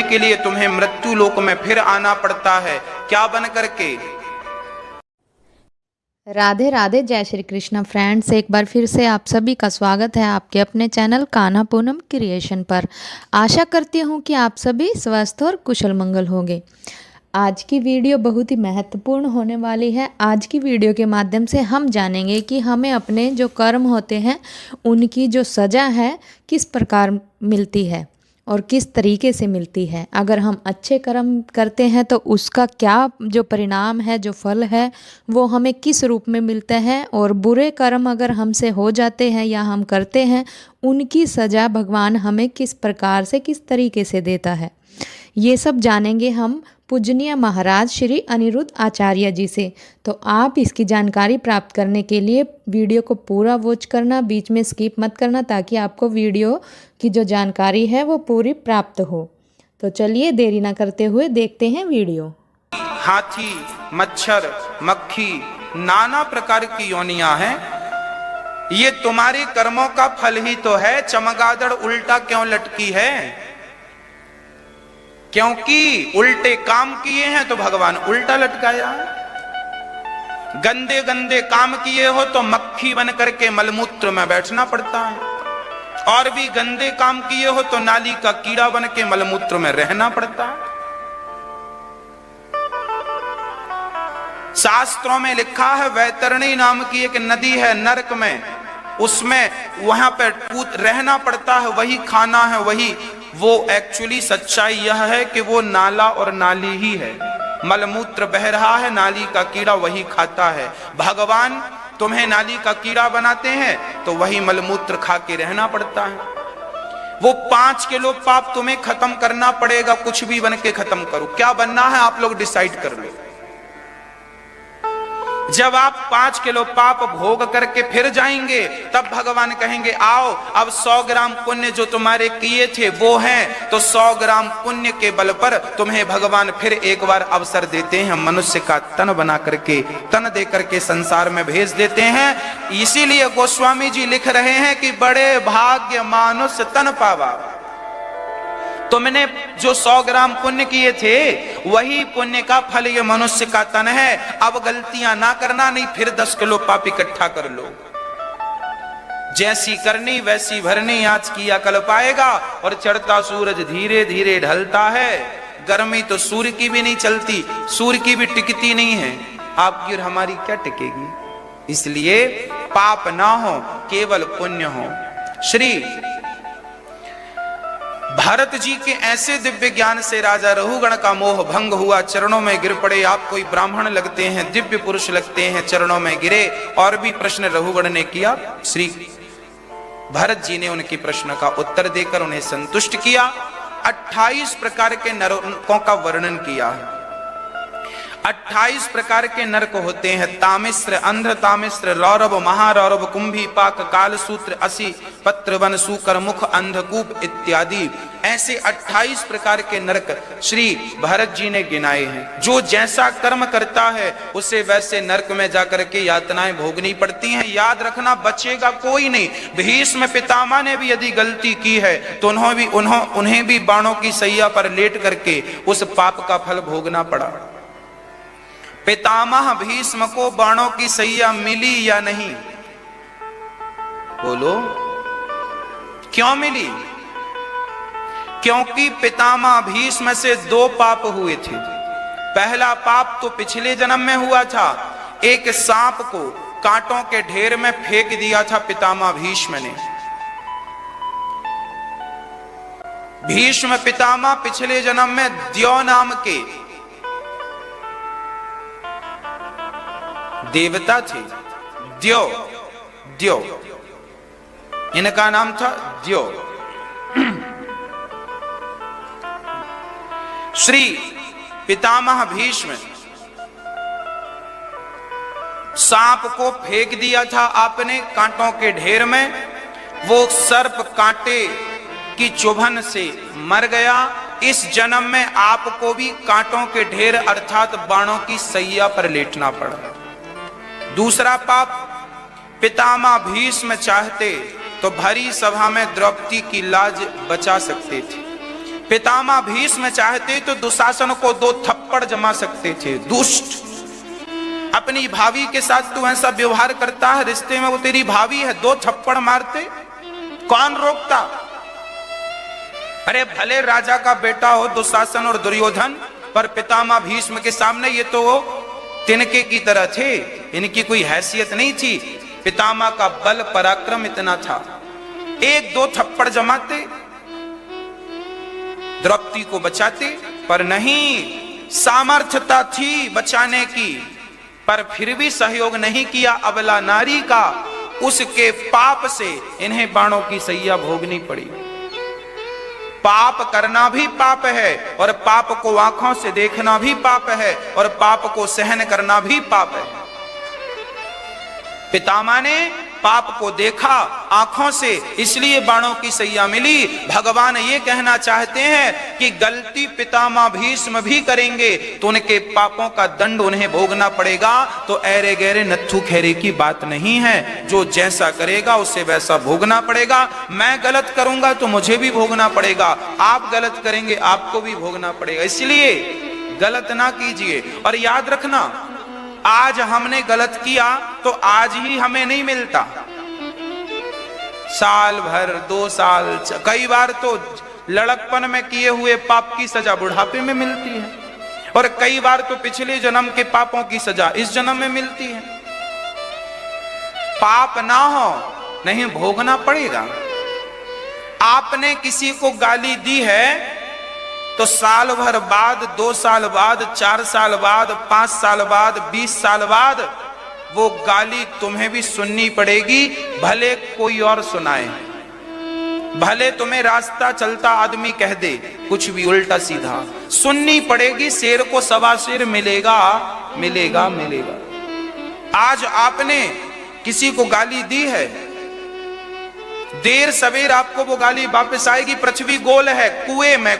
के लिए तुम्हें मृत्यु लोक में फिर आना पड़ता है। क्या बन करके? राधे राधे, जय श्री कृष्ण फ्रेंड्स। एक बार फिर से आप सभी का स्वागत है आपके अपने चैनल कान्हा पूनम क्रिएशन पर। आशा करती हूँ कि आप सभी स्वस्थ और कुशल मंगल होंगे। आज की वीडियो बहुत ही महत्वपूर्ण होने वाली है। आज की वीडियो के माध्यम से हम जानेंगे कि हमें अपने जो कर्म होते हैं उनकी जो सज़ा है किस प्रकार मिलती है और किस तरीके से मिलती है। अगर हम अच्छे कर्म करते हैं तो उसका क्या जो परिणाम है, जो फल है, वो हमें किस रूप में मिलता है, और बुरे कर्म अगर हमसे हो जाते हैं या हम करते हैं उनकी सज़ा भगवान हमें किस प्रकार से, किस तरीके से देता है। ये सब जानेंगे हम पूजनीय महाराज श्री अनिरुद्ध आचार्य जी से। तो आप इसकी जानकारी प्राप्त करने के लिए वीडियो को पूरा वॉच करना, बीच में स्किप मत करना, ताकि आपको वीडियो की जो जानकारी है वो पूरी प्राप्त हो। तो चलिए देरी ना करते हुए देखते हैं वीडियो। हाथी, मच्छर, मक्खी, नाना प्रकार की योनियां हैं। ये तुम्हारे कर्मों का फल ही तो है। चमगादड़ उल्टा क्यों लटकी है? क्योंकि उल्टे काम किए हैं तो भगवान उल्टा लटकाया। गंदे गंदे काम किए हो तो मक्खी बन करके मलमूत्र में बैठना पड़ता है, और भी गंदे काम किए हो तो नाली का कीड़ा बन के मलमूत्र में रहना पड़ता है। शास्त्रों में लिखा है, वैतरणी नाम की एक नदी है नरक में, उसमें वहां पर रहना पड़ता है, वही खाना है, वही वो। एक्चुअली सच्चाई यह है कि वो नाला और नाली ही है। मलमूत्र बह रहा है, नाली का कीड़ा वही खाता है। भगवान तुम्हें नाली का कीड़ा बनाते हैं तो वही मलमूत्र खा के रहना पड़ता है। वो 5 किलो पाप तुम्हें खत्म करना पड़ेगा। कुछ भी बन के खत्म करो। क्या बनना है आप लोग डिसाइड कर लो। जब आप 5 किलो पाप भोग करके फिर जाएंगे तब भगवान कहेंगे आओ, अब 100 ग्राम पुण्य जो तुम्हारे किए थे वो हैं, तो 100 ग्राम पुण्य के बल पर तुम्हें भगवान फिर एक बार अवसर देते हैं। मनुष्य का तन बना करके, तन दे करके संसार में भेज देते हैं। इसीलिए गोस्वामी जी लिख रहे हैं कि बड़े भाग्य मानुष तन पावा। तुमने जो 100 ग्राम पुण्य किए थे वही पुण्य का फल ये मनुष्य का तन है। अब गलतियां ना करना, नहीं फिर 10 किलो पाप इकट्ठा कर लो। जैसी करनी वैसी भरनी, आज किया कल पाएगा। और चढ़ता सूरज धीरे धीरे ढलता है। गर्मी तो सूर्य की भी नहीं चलती, सूर्य की भी टिकती नहीं है। आपकी और हमारी क्या टिकेगी? इसलिए पाप ना हो, केवल पुण्य हो। श्री भरत जी के ऐसे दिव्य ज्ञान से राजा रहुगण का मोह भंग हुआ, चरणों में गिर पड़े। आप कोई ब्राह्मण लगते हैं, दिव्य पुरुष लगते हैं, चरणों में गिरे। और भी प्रश्न रहुगण ने किया। श्री भरत जी ने उनके प्रश्न का उत्तर देकर उन्हें संतुष्ट किया। 28 प्रकार के नरकों का वर्णन किया है। 28 प्रकार के नरक होते हैं। तामिश्र, अंध्र तामिश्र, रौरव, महारौरव, कुंभी, पाक, कालसूत्र, असी, पत्रवन, सूकर, मुख, अंधकूप इत्यादि। ऐसे 28 प्रकार के नरक श्री भरत जी ने गिनाए हैं। जो जैसा कर्म करता है उसे वैसे नरक में जाकर के यातनाएं भोगनी पड़ती हैं। याद रखना, बचेगा कोई नहीं। भीष्म पितामह ने भी यदि गलती की है तो उन्हें भी बाणों की सैया पर लेट करके उस पाप का फल भोगना पड़ा। पितामह भीष्म को बाणों की सैया मिली या नहीं? बोलो, क्यों मिली? क्योंकि पितामह भीष्म से 2 पाप हुए थे। पहला पाप तो पिछले जन्म में हुआ था। एक सांप को कांटों के ढेर में फेंक दिया था पितामह भीष्म ने। भीष्म पितामह पिछले जन्म में द्यौ नाम के देवता थे। द्यौ, द्यौ इनका नाम था द्यौ। श्री पितामह भीष्म सांप को फेंक दिया था आपने कांटों के ढेर में। वो सर्प कांटे की चुभन से मर गया। इस जन्म में आपको भी कांटों के ढेर अर्थात बाणों की सैया पर लेटना पड़ा। दूसरा पाप, पितामह भीष्म चाहते तो भरी सभा में द्रौपदी की लाज बचा सकते थे, पितामह भीष्म चाहते तो दुशासन को 2 थप्पड़ जमा सकते थे। दुष्ट, अपनी भाभी के साथ तू ऐसा व्यवहार करता है, रिश्ते में वो तेरी भाभी है, 2 थप्पड़ मारते, कौन रोकता? अरे भले राजा का बेटा हो दुशासन और दुर्योधन, पर पितामह भीष्म के सामने ये तो तिनके की तरह थे, इनकी कोई हैसियत नहीं थी। पितामह का बल पराक्रम इतना था, 1-2 थप्पड़ जमाते, द्रौपदी को बचाते, पर नहीं, सामर्थ्यता थी बचाने की, पर फिर भी सहयोग नहीं किया अबला नारी का। उसके पाप से इन्हें बाणों की सैया भोगनी पड़ी। पाप करना भी पाप है, और पाप को आंखों से देखना भी पाप है, और पाप को सहन करना भी पाप है। पितामह ने पाप को देखा आंखों से, इसलिए बाणों की सैया मिली। भगवान ये कहना चाहते हैं कि गलती पितामह भीष्म भी करेंगे तो उनके पापों का दंड उन्हें भोगना पड़ेगा। तो ऐरे गहरे नत्थु खैरे की बात नहीं है, जो जैसा करेगा उसे वैसा भोगना पड़ेगा। मैं गलत करूंगा तो मुझे भी भोगना पड़ेगा, आप गलत करेंगे आपको भी भोगना पड़ेगा। इसलिए गलत ना कीजिए। और याद रखना, आज हमने गलत किया तो आज ही हमें नहीं मिलता, साल भर 2 साल, कई बार तो लड़कपन में किए हुए पाप की सजा बुढ़ापे में मिलती है, और कई बार तो पिछले जन्म के पापों की सजा इस जन्म में मिलती है। पाप ना हो नहीं भोगना पड़ेगा। आपने किसी को गाली दी है तो साल भर बाद, 2 साल बाद, 4 साल बाद, 5 साल बाद, 20 साल बाद वो गाली तुम्हें भी सुननी पड़ेगी, भले कोई और सुनाए, भले तुम्हें रास्ता चलता आदमी कह दे कुछ भी उल्टा सीधा, सुननी पड़ेगी। शेर को 1.25 शेर मिलेगा, मिलेगा, मिलेगा। आज आपने किसी को गाली दी है, देर सवेर आपको वो गाली वापस आएगी। पृथ्वी गोल है, कुएं में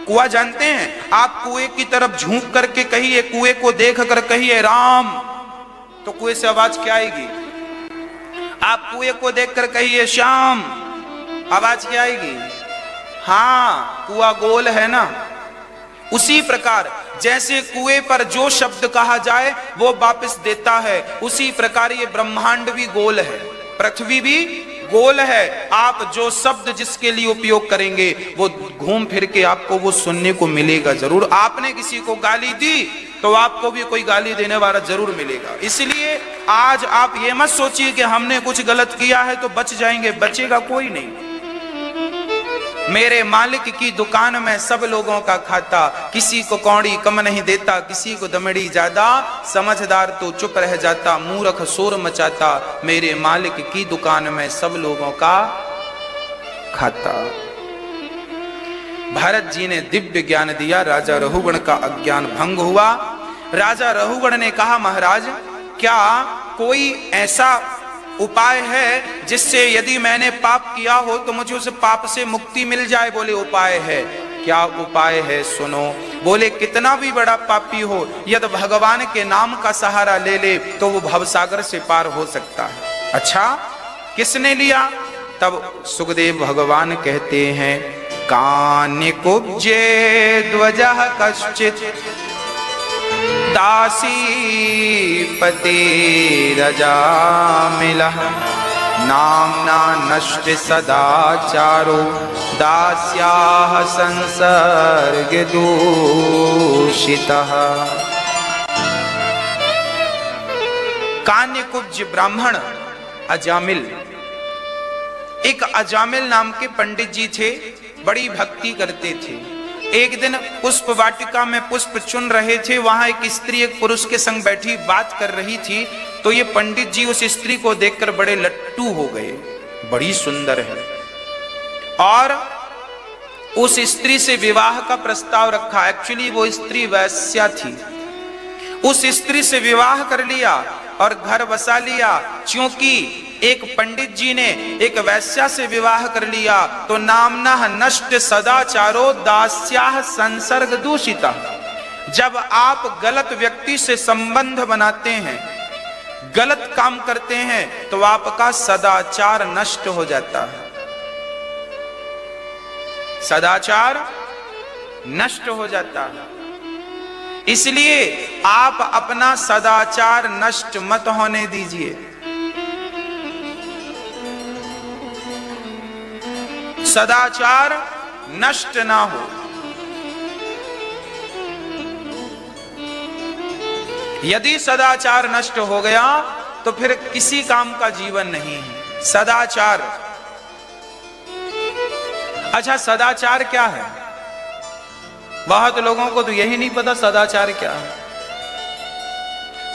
कुआं जानते हैं आप? कुएं की तरफ झूक करके कहिए, कुएं को देख कर कहिए राम, तो कुएं से आवाज क्या आएगी? आप कुएं को देखकर कहिए श्याम, आवाज क्या आएगी? हाँ, कुआं गोल है ना। उसी प्रकार जैसे कुएं पर जो शब्द कहा जाए वो वापस देता है, उसी प्रकार ये ब्रह्मांड भी गोल है, पृथ्वी भी गोल है। आप जो शब्द जिसके लिए उपयोग करेंगे वो घूम फिर के आपको वो सुनने को मिलेगा जरूर। आपने किसी को गाली दी तो आपको भी कोई गाली देने वाला जरूर मिलेगा। इसलिए आज आप ये मत सोचिए कि हमने कुछ गलत किया है तो बच जाएंगे, बचेगा कोई नहीं। मेरे मालिक की दुकान में सब लोगों का खाता, किसी को कौड़ी कम नहीं देता, किसी को दमड़ी ज्यादा, समझदार तो चुप रह जाता, मूर्ख शोर मचाता। मेरे मालिक की दुकान में सब लोगों का खाता। भरत जी ने दिव्य ज्ञान दिया, राजा रहुगण का अज्ञान भंग हुआ। राजा रहुगण ने कहा, महाराज क्या कोई ऐसा उपाय है जिससे यदि मैंने पाप किया हो तो मुझे उस पाप से मुक्ति मिल जाए? बोले उपाय है। क्या उपाय है? सुनो। बोले कितना भी बड़ा पापी हो यदि भगवान के नाम का सहारा ले ले तो वो भवसागर से पार हो सकता है। अच्छा, किसने लिया? तब सुखदेव भगवान कहते हैं, कान्य कुब्जे ध्वजः कश्चित् दासी पते रजामिलः नाम्ना नष्ट सदाचारो दास्याः संसर्ग दूषितः। कान्यकुब्ज ब्राह्मण अजामिल, एक अजामिल नाम के पंडित जी थे, बड़ी भक्ति करते थे। एक दिन पुष्प वाटिका में पुष्प चुन रहे थे, वहां एक स्त्री एक पुरुष के संग बैठी बात कर रही थी। तो ये पंडित जी उस स्त्री को देखकर बड़े लट्टू हो गए, बड़ी सुंदर है, और उस स्त्री से विवाह का प्रस्ताव रखा। एक्चुअली वो स्त्री वैश्या थी। उस स्त्री से विवाह कर लिया और घर बसा लिया। क्योंकि एक पंडित जी ने एक वैश्या से विवाह कर लिया तो नामना नष्ट सदाचारो दास्याः संसर्ग दूषिता। जब आप गलत व्यक्ति से संबंध बनाते हैं, गलत काम करते हैं, तो आपका सदाचार नष्ट हो जाता है। सदाचार नष्ट हो जाता है। इसलिए आप अपना सदाचार नष्ट मत होने दीजिए। सदाचार नष्ट ना हो। यदि सदाचार नष्ट हो गया तो फिर किसी काम का जीवन नहीं है। सदाचार, अच्छा सदाचार क्या है? बहुत लोगों को तो यही नहीं पता सदाचार क्या है।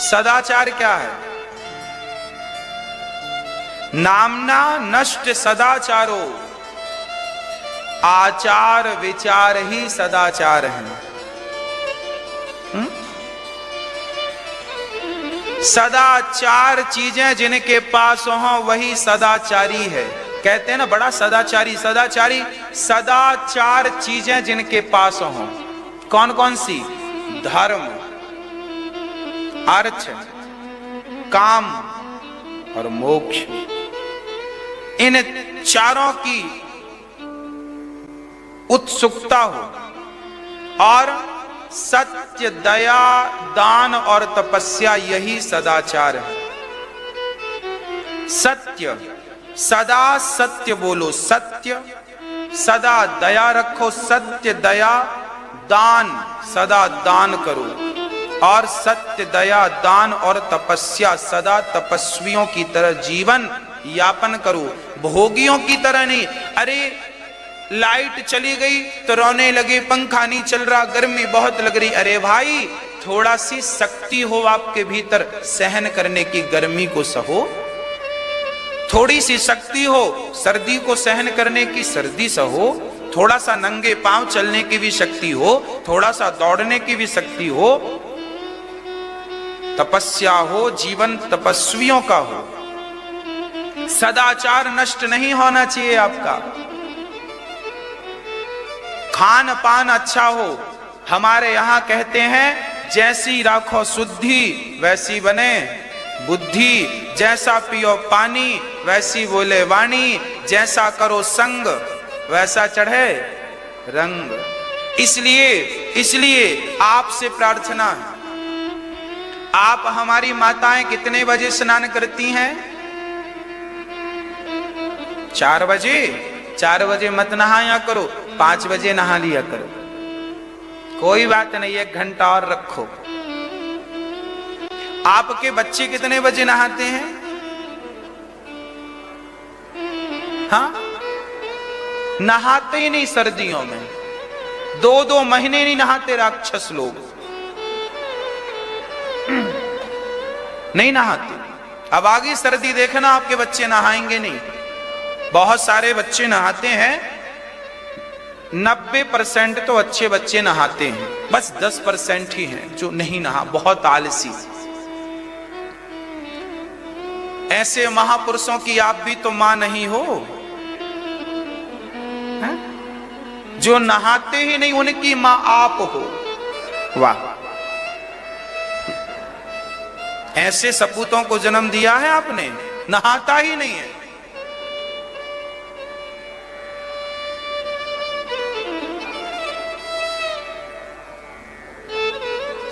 सदाचार क्या है? नामना नष्ट सदाचारो, आचार विचार ही सदाचार है। सदाचार चीजें जिनके पास हो वही सदाचारी है। कहते हैं ना बड़ा सदाचारी, सदाचारी सदाचार चीजें जिनके पास हो। कौन कौन सी? धर्म, अर्थ, काम और मोक्ष। इन चारों की उत्सुकता हो और सत्य, दया, दान और तपस्या, यही सदाचार है। सत्य, सदा सत्य बोलो, सत्य, सदा दया रखो, सत्य दया, दान, सदा दान करो, और सत्य दया दान और तपस्या, सदा तपस्वियों की तरह जीवन यापन करो, भोगियों की तरह नहीं। अरे लाइट चली गई तो रोने लगे, पंखा नहीं चल रहा, गर्मी बहुत लग रही। अरे भाई थोड़ा सी शक्ति हो आपके भीतर सहन करने की, गर्मी को सहो। थोड़ी सी शक्ति हो सर्दी को सहन करने की, सर्दी सहो। थोड़ा सा नंगे पांव चलने की भी शक्ति हो, थोड़ा सा दौड़ने की भी शक्ति हो। तपस्या हो, जीवन तपस्वियों का हो। सदाचार नष्ट नहीं होना चाहिए आपका। खान पान अच्छा हो। हमारे यहां कहते हैं जैसी राखो शुद्धि वैसी बने बुद्धि, जैसा पियो पानी वैसी बोले वाणी, जैसा करो संग वैसा चढ़े रंग। इसलिए आपसे प्रार्थना है, आप हमारी माताएं कितने बजे स्नान करती हैं? 4 बजे। 4 बजे मत नहाया करो, 5 बजे नहा लिया करो। कोई बात नहीं, 1 घंटा और रखो। आपके बच्चे कितने बजे नहाते हैं? हाँ, नहाते ही नहीं सर्दियों में। 2-2 महीने नहीं नहाते राक्षस लोग, नहीं नहाते। अब आगे सर्दी देखना, आपके बच्चे नहाएंगे नहीं। बहुत सारे बच्चे नहाते हैं, 90% तो अच्छे बच्चे नहाते हैं, बस 10% ही हैं जो नहीं नहा, बहुत आलसी। ऐसे महापुरुषों की आप भी तो मां नहीं हो, है? जो नहाते ही नहीं उनकी मां आप हो। वाह, ऐसे सपूतों को जन्म दिया है आपने, नहाता ही नहीं है।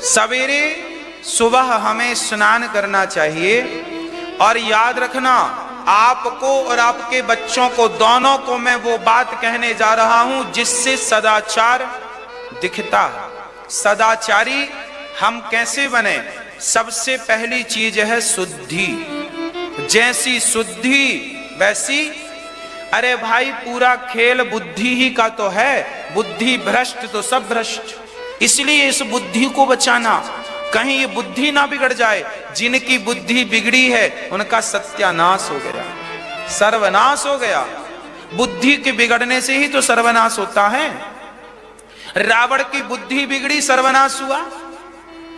सवेरे सुबह हमें स्नान करना चाहिए। और याद रखना, आपको और आपके बच्चों को, दोनों को मैं वो बात कहने जा रहा हूं जिससे सदाचार दिखता है। सदाचारी हम कैसे बने? सबसे पहली चीज है शुद्धि। जैसी शुद्धि वैसी, अरे भाई पूरा खेल बुद्धि ही का तो है। बुद्धि भ्रष्ट तो सब भ्रष्ट। इसलिए इस बुद्धि को बचाना, कहीं ये बुद्धि ना बिगड़ जाए। जिनकी बुद्धि बिगड़ी है उनका सत्यानाश हो गया, सर्वनाश हो गया। बुद्धि के बिगड़ने से ही तो सर्वनाश होता है। रावण की बुद्धि बिगड़ी, सर्वनाश हुआ।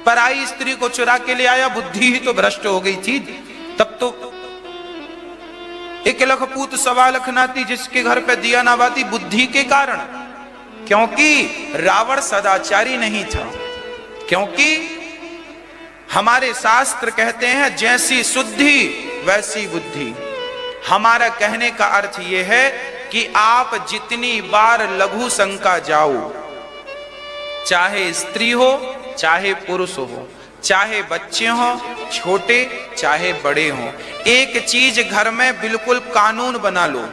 पराई स्त्री को चुरा के ले आया, बुद्धि ही तो भ्रष्ट हो गई थी। तब तो 1 लाख पूत 1.25 लाख नाती, जिसके घर पे दिया ना बाती, बुद्धि के कारण। क्योंकि रावण सदाचारी नहीं था। क्योंकि हमारे शास्त्र कहते हैं जैसी शुद्धि वैसी बुद्धि। हमारा कहने का अर्थ यह है कि आप जितनी बार लघु शंका जाओ, चाहे स्त्री हो चाहे पुरुष हो, चाहे बच्चे हो छोटे चाहे बड़े हो, एक चीज घर में बिल्कुल कानून बना लो,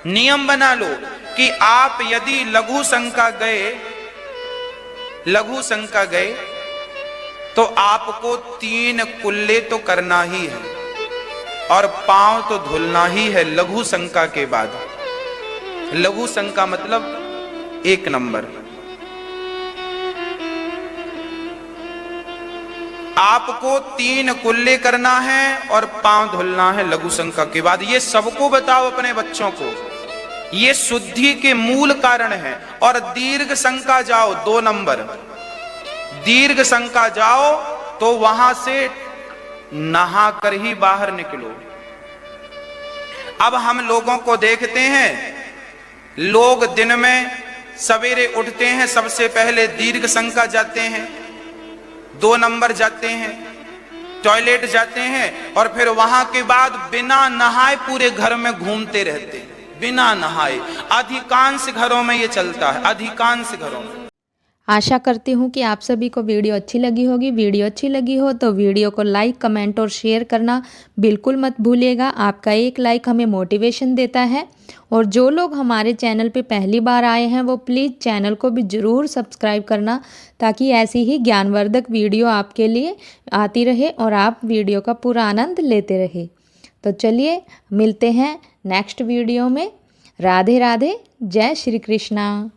नियम बना लो कि आप यदि लघु शंका गए तो आपको 3 कुल्ले तो करना ही है और पांव तो धुलना ही है लघु शंका के बाद। लघु शंका मतलब 1 नंबर। आपको 3 कुल्ले करना है और पांव धुलना है लघु शंका के बाद। ये सबको बताओ अपने बच्चों को, ये शुद्धि के मूल कारण है। और दीर्घ शंका जाओ 2 नंबर, दीर्घ शंका जाओ तो वहां से नहा कर ही बाहर निकलो। अब हम लोगों को देखते हैं, लोग दिन में सवेरे उठते हैं, सबसे पहले दीर्घ शंका जाते हैं, 2 नंबर जाते हैं, टॉयलेट जाते हैं और फिर वहां के बाद बिना नहाए पूरे घर में घूमते रहते हैं, बिना नहाए। अधिकांश घरों में ये चलता है, अधिकांश घरों में। आशा करती हूँ कि आप सभी को वीडियो अच्छी लगी होगी। वीडियो अच्छी लगी हो तो वीडियो को लाइक, कमेंट और शेयर करना बिल्कुल मत भूलिएगा। आपका एक लाइक हमें मोटिवेशन देता है। और जो लोग हमारे चैनल पे पहली बार आए हैं वो प्लीज़ चैनल को भी ज़रूर सब्सक्राइब करना, ताकि ऐसी ही ज्ञानवर्धक वीडियो आपके लिए आती रहे और आप वीडियो का पूरा आनंद लेते रहे। तो चलिए मिलते हैं नेक्स्ट वीडियो में। राधे राधे, जय श्री कृष्णा।